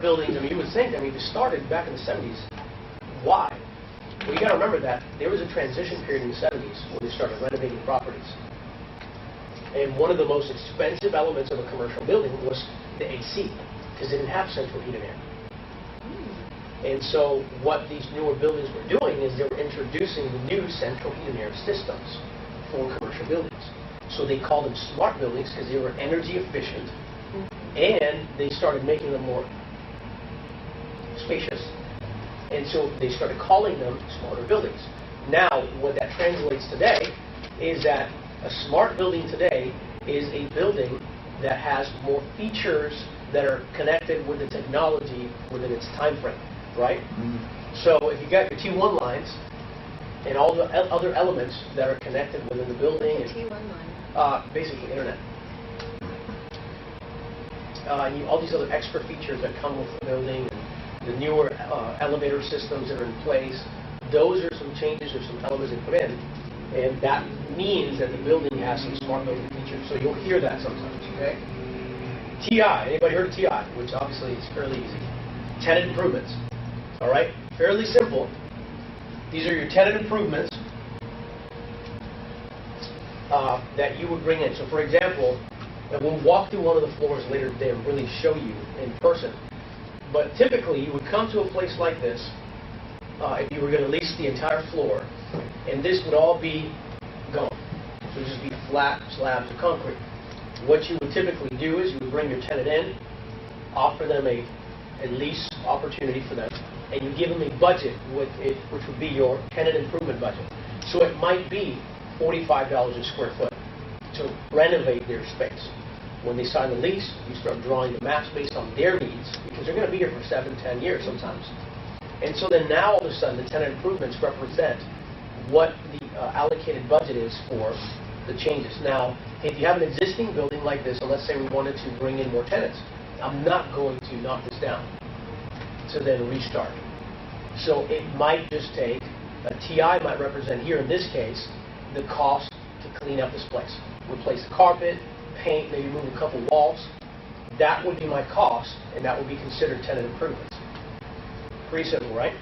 smart buildings, I mean, you would think, I mean, they started back in the 70s. Why? Well, you got to remember that there was a transition period in the 70s when they started renovating properties. And one of the most expensive elements of a commercial building was the AC, because they didn't have central heat and air. And so what these newer buildings were doing is they were introducing the new central heat and air systems for commercial buildings. So they called them smart buildings because they were energy efficient, and they started making them more spacious. And so they started calling them smarter buildings. Now, what that translates today is that a smart building today is a building that has more features that are connected with the technology within its time frame, right? So if you got your T1 lines and all the other elements that are connected within the building, T1 line. Basically internet. And all these other extra features that come with the building, and the newer elevator systems that are in place, those are some changes or some elements that put in, and that means that the building has some smart building features. So you'll hear that sometimes, okay? TI, anybody heard of TI? Which obviously is fairly easy. Tenant improvements, all right? Fairly simple. These are your tenant improvements that you would bring in. So for example, and we'll walk through one of the floors later today and really show you in person. But typically, you would come to a place like this if you were going to lease the entire floor, and this would all be gone. So it would just be flat slabs of concrete. What you would typically do is you would bring your tenant in, offer them a lease opportunity for them, and you give them a budget which would be your tenant improvement budget. So it might be $45 a square foot to renovate their space. When they sign the lease, you start drawing the maps based on their needs, because they're going to be here for 7, 10 years sometimes. And so then now all of a sudden the tenant improvements represent what the allocated budget is for the changes. Now, if you have an existing building like this, and let's say we wanted to bring in more tenants, I'm not going to knock this down to then restart. So it might just take, a TI might represent here in this case, the cost to clean up this place. Replace the carpet, paint, maybe move a couple walls. That would be my cost, and that would be considered tenant improvements. Pretty simple, right?